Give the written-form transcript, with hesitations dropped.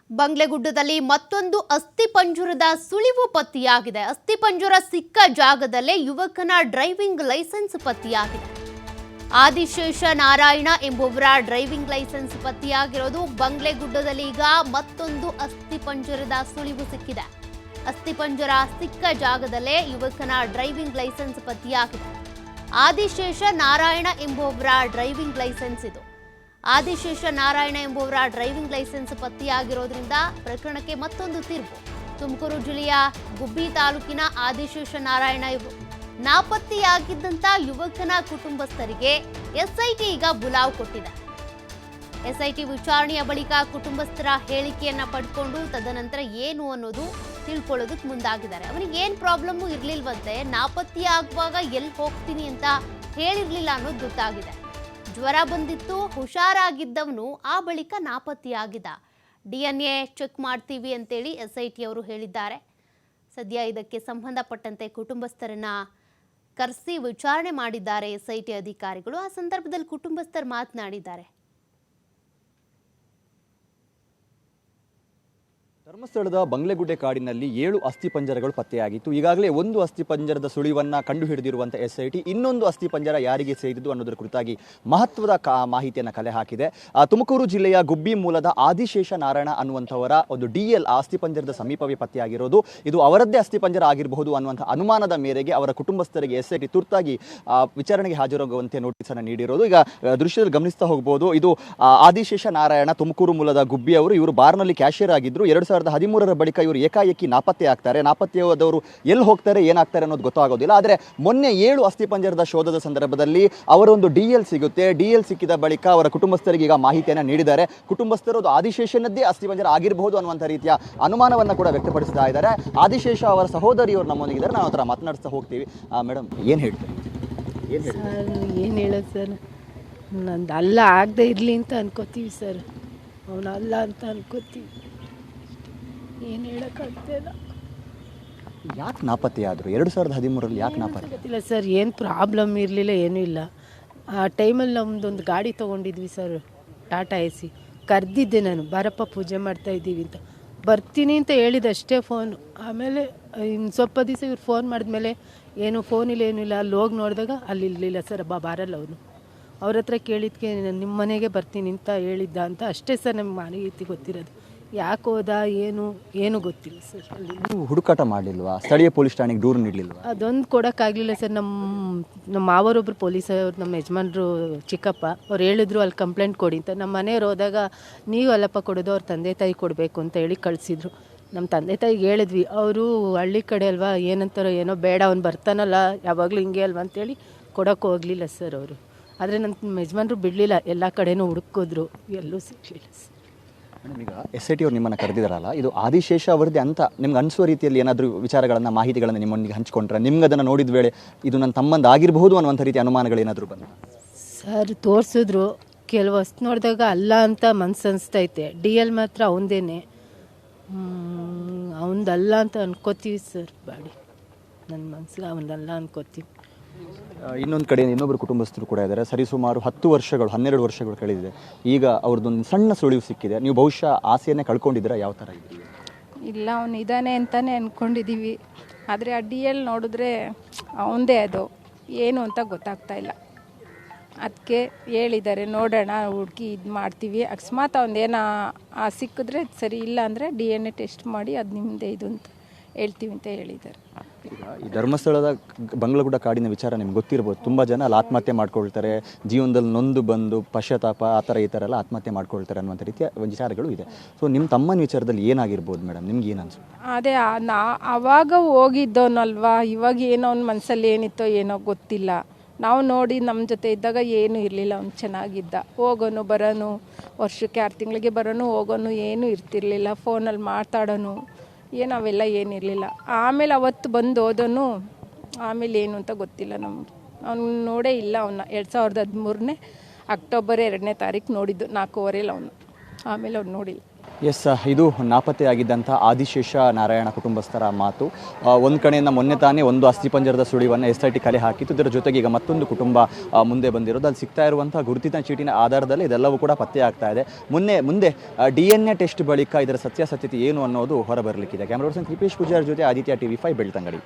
ಬಂಗ್ಲೆಗುಡ್ಡದಲ್ಲಿ ಮತ್ತೊಂದು ಅಸ್ಥಿಪಂಜರದ ಸುಳಿವು ಪತ್ತೆಯಾಗಿದೆ. ಅಸ್ಥಿಪಂಜರ ಸಿಕ್ಕ ಜಾಗದಲ್ಲೇ ಯುವಕನ ಡ್ರೈವಿಂಗ್ ಲೈಸೆನ್ಸ್ ಪತ್ತೆಯಾಗಿದೆ. ಆದಿಶೇಷ ನಾರಾಯಣ ಎಂಬುವರ ಡ್ರೈವಿಂಗ್ ಲೈಸೆನ್ಸ್ ಪತ್ತೆಯಾಗಿರೋದು. ಬಂಗ್ಲೆಗುಡ್ಡದಲ್ಲಿ ಈಗ ಮತ್ತೊಂದು ಅಸ್ಥಿಪಂಜರದ ಸುಳಿವು ಸಿಕ್ಕಿದೆ. ಅಸ್ಥಿಪಂಜರ ಸಿಕ್ಕ ಜಾಗದಲ್ಲೇ ಯುವಕನ ಡ್ರೈವಿಂಗ್ ಲೈಸೆನ್ಸ್ ಪತ್ತೆಯಾಗಿದೆ. ಆದಿಶೇಷ ನಾರಾಯಣ ಎಂಬುವರ ಡ್ರೈವಿಂಗ್ ಲೈಸೆನ್ಸ್ ಇದು. ಆದಿಶೇಷ ನಾರಾಯಣ ಎಂಬುವರ ಡ್ರೈವಿಂಗ್ ಲೈಸೆನ್ಸ್ ಪತ್ತೆಯಾಗಿರೋದ್ರಿಂದ ಪ್ರಕರಣಕ್ಕೆ ಮತ್ತೊಂದು ತೀರ್ಪು. ತುಮಕೂರು ಜಿಲ್ಲೆಯ ಗುಬ್ಬಿ ತಾಲೂಕಿನ ಆದಿಶೇಷ ನಾರಾಯಣ ಇವರು ನಾಪತ್ತೆಯಾಗಿದ್ದಂಥ ಯುವಕನ ಕುಟುಂಬಸ್ಥರಿಗೆ ಎಸ್ಐಟಿ ಈಗ ಬುಲಾವ್ ಕೊಟ್ಟಿದೆ. ಎಸ್ಐಟಿ ವಿಚಾರಣೆಯ ಬಳಿಕ ಕುಟುಂಬಸ್ಥರ ಹೇಳಿಕೆಯನ್ನ ಪಡ್ಕೊಂಡು ತದನಂತರ ಏನು ಅನ್ನೋದು ತಿಳ್ಕೊಳ್ಳೋದಕ್ಕೆ ಮುಂದಾಗಿದ್ದಾರೆ. ಅವನಿಗೆ ಏನು ಪ್ರಾಬ್ಲಮ್ಮು ಇರಲಿಲ್ವಂತೆ, ನಾಪತ್ತೆಯಾಗುವಾಗ ಎಲ್ಲಿ ಹೋಗ್ತೀನಿ ಅಂತ ಹೇಳಿರ್ಲಿಲ್ಲ ಅನ್ನೋದು ಗೊತ್ತಾಗಿದೆ. ಜ್ವರ ಬಂದಿತ್ತು, ಹುಷಾರಾಗಿದ್ದವನು ಆ ಬಳಿಕ ನಾಪತ್ತೆಯಾಗಿದ್ದ. DNA ಚೆಕ್ ಮಾಡ್ತೀವಿ ಅಂತೇಳಿ SIT ಅವರು ಹೇಳಿದ್ದಾರೆ. ಸದ್ಯ ಇದಕ್ಕೆ ಸಂಬಂಧಪಟ್ಟಂತೆ ಕುಟುಂಬಸ್ಥರನ್ನ ಕರೆಸಿ ವಿಚಾರಣೆ ಮಾಡಿದ್ದಾರೆ SIT ಅಧಿಕಾರಿಗಳು. ಆ ಸಂದರ್ಭದಲ್ಲಿ ಕುಟುಂಬಸ್ಥರು ಮಾತನಾಡಿದ್ದಾರೆ. ಧರ್ಮಸ್ಥಳದ ಬಂಗ್ಲೆಗುಡ್ಡೆ ಕಾಡಿನಲ್ಲಿ 7 ಅಸ್ಥಿಪಂಜರಗಳು ಪತ್ತೆಯಾಗಿತ್ತು. ಈಗಾಗಲೇ ಒಂದು ಅಸ್ಥಿಪಂಜರದ ಸುಳಿವನ್ನ ಕಂಡು ಹಿಡಿದಿರುವಂತಹ SIT ಇನ್ನೊಂದು ಅಸ್ಥಿಪಂಜರ ಯಾರಿಗೆ ಸೇರಿದ್ದು ಅನ್ನೋದರ ಕುರಿತಾಗಿ ಮಹತ್ವದ ಮಾಹಿತಿಯನ್ನು ಕಲೆ ಹಾಕಿದೆ. ತುಮಕೂರು ಜಿಲ್ಲೆಯ ಗುಬ್ಬಿ ಮೂಲದ ಆದಿಶೇಷ ನಾರಾಯಣ ಅನ್ನುವಂಥವರ ಒಂದು DL ಅಸ್ಥಿಪಂಜರದ ಸಮೀಪವೇ ಪತ್ತೆಯಾಗಿರೋದು. ಇದು ಅವರದ್ದೇ ಅಸ್ಥಿಪಂಜರ ಆಗಿರಬಹುದು ಅನ್ನುವಂಥ ಅನುಮಾನದ ಮೇರೆಗೆ ಅವರ ಕುಟುಂಬಸ್ಥರಿಗೆ SIT ತುರ್ತಾಗಿ ವಿಚಾರಣೆಗೆ ಹಾಜರಾಗುವಂತೆ ನೋಟಿಸ್ ಅನ್ನು ನೀಡಿರೋದು. ಈಗ ದೃಶ್ಯದಲ್ಲಿ ಗಮನಿಸ್ತಾ ಹೋಗಬಹುದು. ಇದು ಆದಿಶೇಷ ನಾರಾಯಣ ತುಮಕೂರು ಮೂಲದ ಗುಬ್ಬಿ ಅವರು. ಇವರು ಬಾರ್ನಲ್ಲಿ ಕ್ಯಾಶಿಯರ್ ಆಗಿದ್ರು. 2013ರ ಬಳಿಕ ಇವರು ಏಕಾಏಕಿ ನಾಪತ್ತೆ ಆಗ್ತಾರೆ. ನಾಪತ್ತೆಯಾದವರು ಎಲ್ಲಿ ಹೋಗ್ತಾರೆ ಏನಾಗ್ತಾರೆ ಅನ್ನೋದು ಗೊತ್ತಾಗೋದಿಲ್ಲ. ಆದರೆ ಮೊನ್ನೆ 7 ಅಸ್ಥಿಪಂಜರದ ಶೋಧದ ಸಂದರ್ಭದಲ್ಲಿ ಅವರೊಂದು DL ಸಿಗುತ್ತೆ. DL ಸಿಕ್ಕಿದ ಬಳಿಕ ಅವರ ಕುಟುಂಬಸ್ಥರಿಗೆ ಈಗ ಮಾಹಿತಿಯನ್ನು ನೀಡಿದ್ದಾರೆ. ಕುಟುಂಬಸ್ಥರು ಅದು ಆದಿಶೇಷನದ್ದೇ ಅಸ್ಥಿಪಂಜರ ಆಗಿರಬಹುದು ಅನ್ನುವಂಥ ರೀತಿಯ ಅನುಮಾನವನ್ನು ಕೂಡ ವ್ಯಕ್ತಪಡಿಸ್ತಾ ಇದ್ದಾರೆ. ಆದಿಶೇಷ ಅವರ ಸಹೋದರಿಯವರು ನಮ್ಮೊಂದಿಗಿದ್ದಾರೆ. ನಾವು ಅದರ ಮಾತನಾಡಿಸ್ತಾ ಹೋಗ್ತೀವಿ. ಮೇಡಮ್, ಏನು ಹೇಳ್ತಾರೆ? ಏನು ಹೇಳೋದು ಸರ್, ನಂದು ಅಲ್ಲ ಆಗದೆ ಇರಲಿ ಅಂತ ಅನ್ಕೋತೀವಿ ಸರ್. ಅವನು ಅಲ್ಲ ಅಂತ ಅನ್ಕೋತೀವಿ. ಏನು ಹೇಳೋಕ್ಕಾಗ್ತಿಲ್ಲ. ಯಾಕೆ ನಾಪತ್ತೆಯಾದರು? 2013ರಲ್ಲಿ ಯಾಕೆ ನಾಪತ್ತೆ? ಗೊತ್ತಿಲ್ಲ ಸರ್, ಏನು ಪ್ರಾಬ್ಲಮ್ ಇರಲಿಲ್ಲ, ಏನೂ ಇಲ್ಲ. ಆ ಟೈಮಲ್ಲಿ ನಮ್ಮದೊಂದು ಗಾಡಿ ತೊಗೊಂಡಿದ್ವಿ ಸರ್, ಟಾಟಾ AC. ಕರೆದಿದ್ದೆ ನಾನು, ಬಾರಪ್ಪ ಪೂಜೆ ಮಾಡ್ತಾಯಿದ್ದೀವಿ ಅಂತ. ಬರ್ತೀನಿ ಅಂತ ಹೇಳಿದಷ್ಟೇ ಫೋನು. ಆಮೇಲೆ ಇನ್ನು ಸ್ವಲ್ಪ ದಿವಸ ಇವ್ರು ಫೋನ್ ಮಾಡಿದ್ಮೇಲೆ ಏನು ಫೋನಿಲ್ಲ ಏನಿಲ್ಲ. ಅಲ್ಲಿ ಹೋಗಿ ನೋಡಿದಾಗ ಅಲ್ಲಿ ಇರಲಿಲ್ಲ ಸರ್. ಬಾರಲ್ಲ ಅವನು. ಅವ್ರ ಹತ್ರ ಕೇಳಿದ್ಕೆ ನಿಮ್ಮ ಮನೆಗೆ ಬರ್ತೀನಿ ಅಂತ ಹೇಳಿದ್ದ ಅಂತ ಅಷ್ಟೇ ಸರ್ ನಮ್ಗೆ ಮಾಹಿತಿ ಗೊತ್ತಿರೋದು. ಯಾಕೆ ಹೋದ ಏನು ಗೊತ್ತಿಲ್ಲ ಸರ್. ನೀವು ಹುಡುಕಾಟ ಮಾಡಲಿಲ್ವಾ? ಸ್ಥಳೀಯ ಪೊಲೀಸ್ ಠಾಣೆಗೆ ದೂರು ನೀಡಲಿಲ್ವಾ? ಅದೊಂದು ಕೊಡೋಕ್ಕಾಗಲಿಲ್ಲ ಸರ್. ನಮ್ಮ ಮಾವರೊಬ್ಬರು ಪೊಲೀಸರು, ನಮ್ಮ ಯಜಮಾನ್ರು ಚಿಕ್ಕಪ್ಪ ಅವ್ರು ಹೇಳಿದ್ರು ಅಲ್ಲಿ ಕಂಪ್ಲೇಂಟ್ ಕೊಡಿ ಅಂತ. ನಮ್ಮ ಮನೆಯವ್ರು ಹೋದಾಗ ನೀವು ಅಲ್ಲಪ್ಪ ಕೊಡೋದು, ಅವ್ರ ತಂದೆ ತಾಯಿ ಕೊಡಬೇಕು ಅಂತ ಹೇಳಿ ಕಳಿಸಿದ್ರು. ನಮ್ಮ ತಂದೆ ತಾಯಿಗೆ ಹೇಳಿದ್ವಿ. ಅವರು ಹಳ್ಳಿ ಕಡೆ ಅಲ್ವಾ, ಏನಂತಾರೋ ಏನೋ, ಬೇಡ ಅವ್ನು ಬರ್ತಾನಲ್ಲ ಯಾವಾಗಲೂ ಹಿಂಗೆ ಅಲ್ವಾ ಅಂತೇಳಿ ಕೊಡೋಕ್ಕೆ ಹೋಗಲಿಲ್ಲ ಸರ್ ಅವರು. ಆದರೆ ನಮ್ಮ ಯಜಮಾನ್ರು ಬಿಡಲಿಲ್ಲ, ಎಲ್ಲ ಕಡೆನೂ ಹುಡುಕಿದ್ರು, ಎಲ್ಲೂ ಸಿಗಲಿಲ್ಲ ಸರ್. ಈಗ SIT ಅವ್ರು ನಿಮ್ಮನ್ನು ಕರೆದಿದ್ದಾರಲ್ಲ, ಇದು ಆದಿಶೇಷ ಅವರದ್ದೇ ಅಂತ ನಿಮ್ಗೆ ಅನಿಸುವ ರೀತಿಯಲ್ಲಿ ಏನಾದರೂ ವಿಚಾರಗಳನ್ನು, ಮಾಹಿತಿಗಳನ್ನು ನಿಮ್ಮೊಂದಿಗೆ ಹಂಚ್ಕೊಂಡ್ರೆ, ನಿಮ್ಗೆ ಅದನ್ನು ನೋಡಿದ ವೇಳೆ ಇದು ನನ್ನ ತಮ್ಮಂದು ಆಗಿರಬಹುದು ಅನ್ನುವಂಥ ರೀತಿ ಅನುಮಾನಗಳು ಏನಾದರೂ ಬಂದ? ಸರ್ ತೋರಿಸಿದ್ರು, ಕೆಲವು ವಸ್ತು ನೋಡಿದಾಗ ಅಲ್ಲ ಅಂತ ಮನ್ಸು ಅನಿಸ್ತೈತೆ. DL ಮಾತ್ರ ಅವನದೇನೆ, ಅವನದಲ್ಲ ಅಂತ ಅನ್ಕೋತೀವಿ ಸರ್. ಬಾಡಿ ನನ್ನ ಮನ್ಸಿಗೆ ಅವನದಲ್ಲ ಅನ್ಕೋತೀವಿ. ಇನ್ನೊಂದು ಕಡೆ ಇನ್ನೊಬ್ಬರು ಕುಟುಂಬಸ್ಥರು ಕೂಡ ಇದ್ದಾರೆ. ಸರಿಸುಮಾರು 10 ವರ್ಷಗಳು 12 ವರ್ಷಗಳು ಕಳೆದಿದೆ. ಈಗ ಅವ್ರದ್ದೊಂದು ಸಣ್ಣ ಸುಳಿವು ಸಿಕ್ಕಿದೆ. ನೀವು ಬಹುಶಃ ಆಸೆಯನ್ನೇ ಕಳ್ಕೊಂಡಿದ್ದೀರಾ? ಯಾವ ಥರ ಇದ್ದೀವಿ? ಇಲ್ಲ, ಅವನು ಇದ್ದಾನೆ ಅಂತಲೇ ಅಂದ್ಕೊಂಡಿದ್ದೀವಿ. ಆದರೆ ಆ DL ನೋಡಿದ್ರೆ ಅವನದೇ, ಅದು ಏನು ಅಂತ ಗೊತ್ತಾಗ್ತಾ ಇಲ್ಲ. ಅದಕ್ಕೆ ಹೇಳಿದ್ದಾರೆ, ನೋಡೋಣ ಹುಡುಕಿ ಇದು ಮಾಡ್ತೀವಿ, ಅಕಸ್ಮಾತ್ ಅವನದೇನೋ ಸಿಕ್ಕಿದ್ರೆ ಸರಿ, ಇಲ್ಲ ಅಂದರೆ DNA ಟೆಸ್ಟ್ ಮಾಡಿ ಅದು ನಿಮ್ಮದೇ ಇದು ಅಂತ ಹೇಳ್ತೀವಿ ಅಂತ ಹೇಳಿದ್ದಾರೆ. ಈ ಧರ್ಮಸ್ಥಳದ ಬಂಗ್ಲೆಗುಡ್ಡ ಕಾಡಿನ ವಿಚಾರ ನಿಮ್ಗೆ ಗೊತ್ತಿರ್ಬೋದು. ತುಂಬ ಜನ ಅಲ್ಲಿ ಆತ್ಮಹತ್ಯೆ ಮಾಡ್ಕೊಳ್ತಾರೆ, ಜೀವನದಲ್ಲಿ ನೊಂದು ಬಂದು ಪಶ್ಚಾತ್ತಾಪ ಆ ಥರ ಈ ಥರ ಎಲ್ಲ ಆತ್ಮಹತ್ಯೆ ಮಾಡ್ಕೊಳ್ತಾರೆ ರೀತಿಯ ವಿಚಾರಗಳು ಇದೆ. ಸೊ ನಿಮ್ಮ ತಮ್ಮನ ವಿಚಾರದಲ್ಲಿ ಏನಾಗಿರ್ಬೋದು ಮೇಡಮ್? ನಿಮ್ಗೆ ಏನು ಅನ್ಸುತ್ತೆ? ಅದೇ ಆವಾಗ ಹೋಗಿದ್ದವನಲ್ವಾ, ಇವಾಗ ಏನೋ ಅವ್ನ ಮನಸ್ಸಲ್ಲಿ ಏನಿತ್ತೋ ಏನೋ ಗೊತ್ತಿಲ್ಲ. ನಾವು ನೋಡಿ ನಮ್ಮ ಜೊತೆ ಇದ್ದಾಗ ಏನೂ ಇರಲಿಲ್ಲ, ಅವ್ನು ಚೆನ್ನಾಗಿದ್ದ. ಹೋಗೋನು ಬರೋನು, ವರ್ಷಕ್ಕೆ 6 ತಿಂಗಳಿಗೆ ಬರೋನು ಹೋಗೋನು, ಏನೂ ಇರ್ತಿರ್ಲಿಲ್ಲ. ಫೋನಲ್ಲಿ ಮಾತಾಡೋನು, ಏನು ಅವೆಲ್ಲ ಏನಿರಲಿಲ್ಲ. ಆಮೇಲೆ ಅವತ್ತು ಬಂದು ಹೋದನು, ಆಮೇಲೆ ಏನು ಅಂತ ಗೊತ್ತಿಲ್ಲ ನಮಗೆ. ಅವ್ನು ನೋಡೇ ಇಲ್ಲ ಅವನ್ನ. 2013 ಅಕ್ಟೋಬರ್ 2ನೇ ತಾರೀಕು ನೋಡಿದ್ದು, 4:15 ಅವನು. ಆಮೇಲೆ ಅವ್ನು ನೋಡಿಲ್ಲ. ಎಸ್, ಇದು ನಾಪತ್ತೆಯಾಗಿದ್ದಂಥ ಆದಿಶೇಷ ನಾರಾಯಣ ಕುಟುಂಬಸ್ಥರ ಮಾತು. ಒಂದು ಕಡೆಯಿಂದ ಮೊನ್ನೆ ತಾನೇ ಒಂದು ಅಸ್ಥಿಪಂಜರದ ಸುಳಿವನ್ನು SIT ಕಲೆ ಹಾಕಿತ್ತು. ಇದರ ಜೊತೆಗೆ ಈಗ ಮತ್ತೊಂದು ಕುಟುಂಬ ಮುಂದೆ ಬಂದಿರೋದು. ಅಲ್ಲಿ ಸಿಗ್ತಾ ಇರುವಂಥ ಗುರುತಿನ ಚೀಟಿನ ಆಧಾರದಲ್ಲಿ ಇದೆಲ್ಲವೂ ಕೂಡ ಪತ್ತೆ ಆಗ್ತಾ ಇದೆ. ಮುಂದೆ DNA ಟೆಸ್ಟ್ ಬಳಿಕ ಇದರ ಸತ್ಯಾಸತ್ಯತೆ ಏನು ಅನ್ನೋದು ಹೊರಬರಲಿಕ್ಕಿದೆ. ಕ್ಯಾಮ್ರಾ ಪರ್ಸನ್ ಕೃಪೇಶ್ ಪೂಜಾರ್ ಜೊತೆ ಆದಿತ್ಯ TV5 ಬೆಳ್ತಂಗಡಿ.